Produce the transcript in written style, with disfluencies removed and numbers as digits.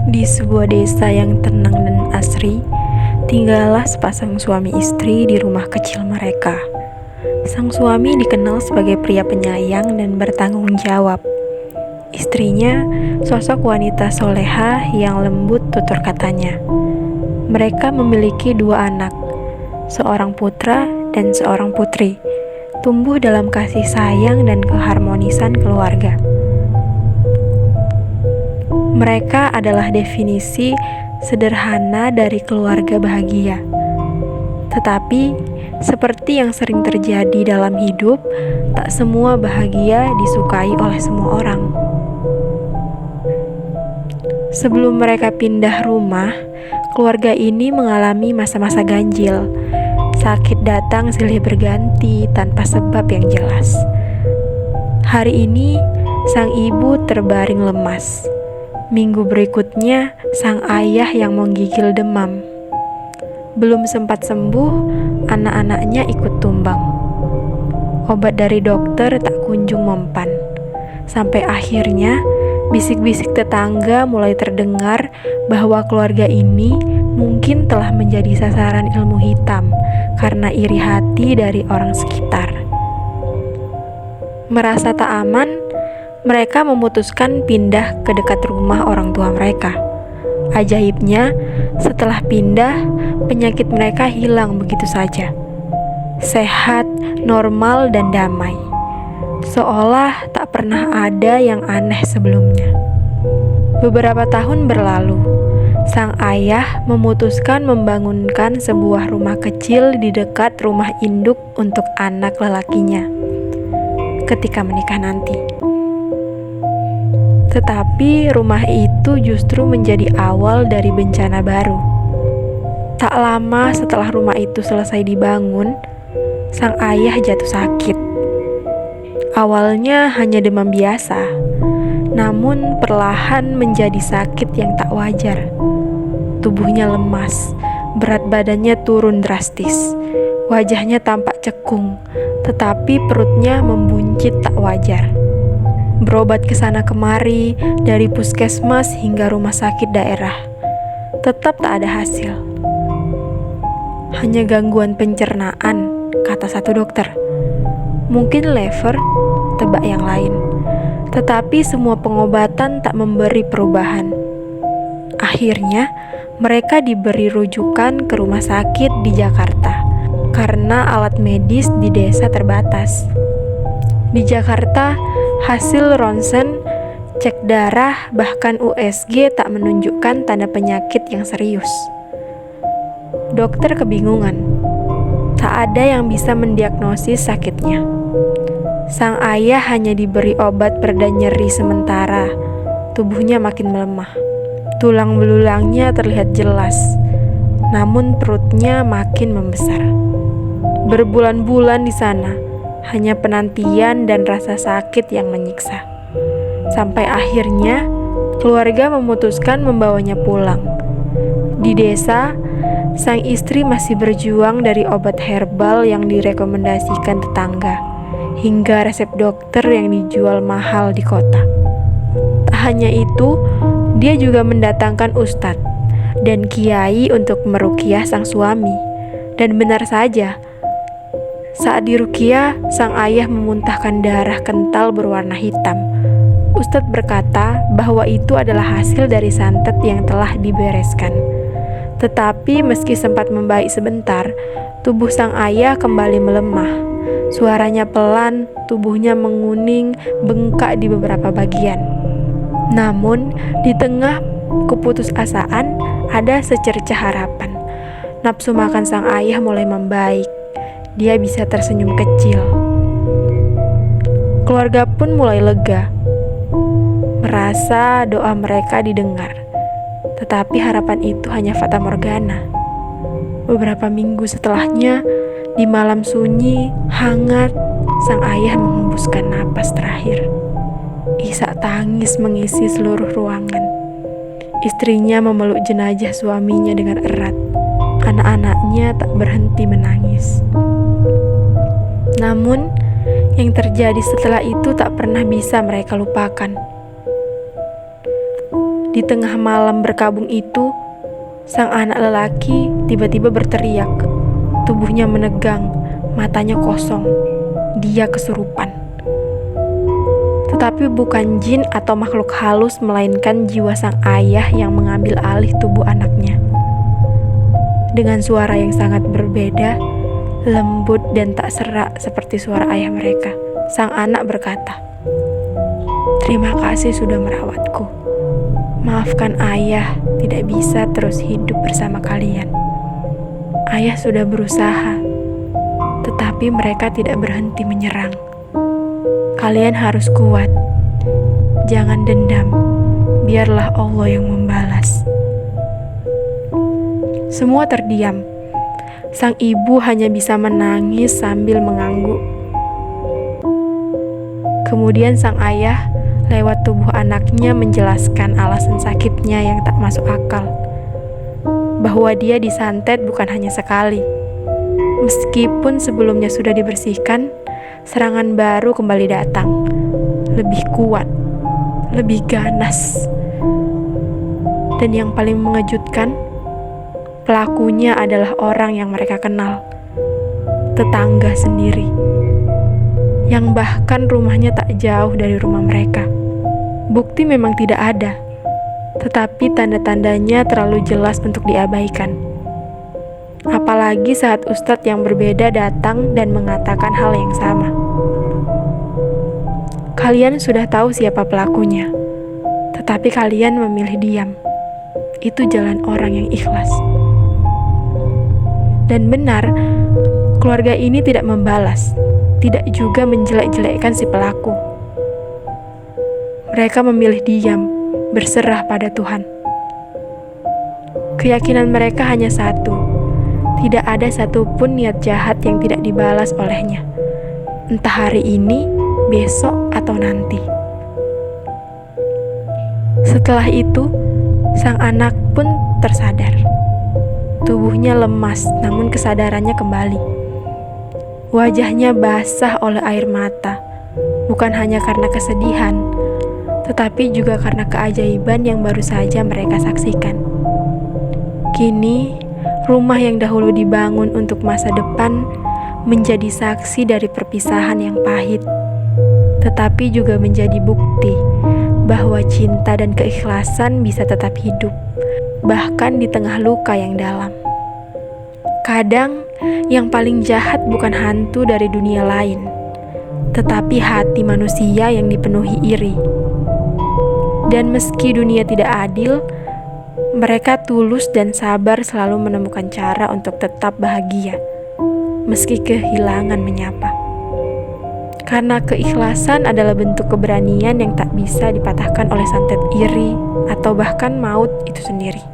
Di sebuah desa yang tenang dan asri, tinggallah sepasang suami istri di rumah kecil mereka. Sang suami dikenal sebagai pria penyayang dan bertanggung jawab. Istrinya, sosok wanita soleha yang lembut tutur katanya. Mereka memiliki dua anak, seorang putra dan seorang putri, tumbuh dalam kasih sayang dan keharmonisan keluarga. Mereka adalah definisi sederhana dari keluarga bahagia. Tetapi, seperti yang sering terjadi dalam hidup, tak semua bahagia disukai oleh semua orang. Sebelum mereka pindah rumah, keluarga ini mengalami masa-masa ganjil. Sakit datang silih berganti tanpa sebab yang jelas. Hari ini, sang ibu terbaring lemas. Minggu berikutnya, sang ayah yang menggigil demam. Belum sempat sembuh, anak-anaknya ikut tumbang. Obat dari dokter tak kunjung mempan. Sampai akhirnya, bisik-bisik tetangga mulai terdengar bahwa keluarga ini mungkin telah menjadi sasaran ilmu hitam karena iri hati dari orang sekitar. Merasa tak aman, mereka memutuskan pindah ke dekat rumah orang tua mereka. Ajaibnya, setelah pindah, penyakit mereka hilang begitu saja. Sehat, normal, dan damai. Seolah tak pernah ada yang aneh sebelumnya. Beberapa tahun berlalu, sang ayah memutuskan membangunkan sebuah rumah kecil di dekat rumah induk untuk anak lelakinya ketika menikah nanti. Tetapi rumah itu justru menjadi awal dari bencana baru. Tak lama setelah rumah itu selesai dibangun, sang ayah jatuh sakit. Awalnya hanya demam biasa, namun perlahan menjadi sakit yang tak wajar. Tubuhnya lemas, berat badannya turun drastis. Wajahnya tampak cekung, tetapi perutnya membuncit tak wajar. Berobat ke sana kemari, dari puskesmas hingga rumah sakit daerah. Tetap tak ada hasil. Hanya gangguan pencernaan, kata satu dokter. Mungkin lever, tebak yang lain. Tetapi semua pengobatan tak memberi perubahan. Akhirnya, mereka diberi rujukan ke rumah sakit di Jakarta karena alat medis di desa terbatas. Di Jakarta, hasil ronsen, cek darah, bahkan USG tak menunjukkan tanda penyakit yang serius. Dokter kebingungan. Tak ada yang bisa mendiagnosis sakitnya. Sang ayah hanya diberi obat pereda nyeri sementara. Tubuhnya makin melemah. Tulang belulangnya terlihat jelas, namun perutnya makin membesar. Berbulan-bulan di sana, hanya penantian dan rasa sakit yang menyiksa. Sampai akhirnya, keluarga memutuskan membawanya pulang. Di desa, sang istri masih berjuang dari obat herbal yang direkomendasikan tetangga, hingga resep dokter yang dijual mahal di kota. Tak hanya itu, dia juga mendatangkan ustadz dan kiai untuk meruqyah sang suami. Dan benar saja, saat diruqyah, sang ayah memuntahkan darah kental berwarna hitam. Ustadz berkata bahwa itu adalah hasil dari santet yang telah dibereskan. Tetapi meski sempat membaik sebentar, tubuh sang ayah kembali melemah. Suaranya pelan, tubuhnya menguning, bengkak di beberapa bagian. Namun, di tengah keputusasaan ada secercah harapan. Nafsu makan sang ayah mulai membaik. Dia bisa tersenyum kecil. Keluarga pun mulai lega, merasa doa mereka didengar. Tetapi harapan itu hanya fata morgana. Beberapa minggu setelahnya, di malam sunyi, hangat, sang ayah menghembuskan napas terakhir. Isak tangis mengisi seluruh ruangan. Istrinya memeluk jenazah suaminya dengan erat. Anak-anaknya tak berhenti menangis. Namun, yang terjadi setelah itu tak pernah bisa mereka lupakan. Di tengah malam berkabung itu, sang anak lelaki tiba-tiba berteriak. Tubuhnya menegang, matanya kosong. Dia kesurupan. Tetapi bukan jin atau makhluk halus, melainkan jiwa sang ayah yang mengambil alih tubuh anaknya. Dengan suara yang sangat berbeda, lembut dan tak serak seperti suara ayah mereka, sang anak berkata, "Terima kasih sudah merawatku. Maafkan ayah tidak bisa terus hidup bersama kalian. Ayah sudah berusaha, tetapi mereka tidak berhenti menyerang. Kalian harus kuat. Jangan dendam. Biarlah Allah yang membalas." Semua terdiam. Sang ibu hanya bisa menangis sambil mengangguk. Kemudian sang ayah lewat tubuh anaknya menjelaskan alasan sakitnya yang tak masuk akal. Bahwa dia disantet bukan hanya sekali. Meskipun sebelumnya sudah dibersihkan, serangan baru kembali datang. Lebih kuat, lebih ganas. Dan yang paling mengejutkan, pelakunya adalah orang yang mereka kenal. Tetangga sendiri. Yang bahkan rumahnya tak jauh dari rumah mereka. Bukti memang tidak ada, tetapi tanda-tandanya terlalu jelas untuk diabaikan. Apalagi saat ustadz yang berbeda datang dan mengatakan hal yang sama. Kalian sudah tahu siapa pelakunya, tetapi kalian memilih diam. Itu jalan orang yang ikhlas. Dan benar, keluarga ini tidak membalas, tidak juga menjelek-jelekkan si pelaku. Mereka memilih diam, berserah pada Tuhan. Keyakinan mereka hanya satu, tidak ada satupun niat jahat yang tidak dibalas olehnya, entah hari ini, besok, atau nanti. Setelah itu, sang anak pun tersadar. Tubuhnya lemas, namun kesadarannya kembali. Wajahnya basah oleh air mata, bukan hanya karena kesedihan, tetapi juga karena keajaiban yang baru saja mereka saksikan. Kini, rumah yang dahulu dibangun untuk masa depan menjadi saksi dari perpisahan yang pahit, tetapi juga menjadi bukti bahwa cinta dan keikhlasan bisa tetap hidup, bahkan di tengah luka yang dalam. Kadang, yang paling jahat bukan hantu dari dunia lain, tetapi hati manusia yang dipenuhi iri. Dan meski dunia tidak adil, mereka tulus dan sabar selalu menemukan cara untuk tetap bahagia, meski kehilangan menyapa. Karena keikhlasan adalah bentuk keberanian yang tak bisa dipatahkan oleh santet iri atau bahkan maut itu sendiri.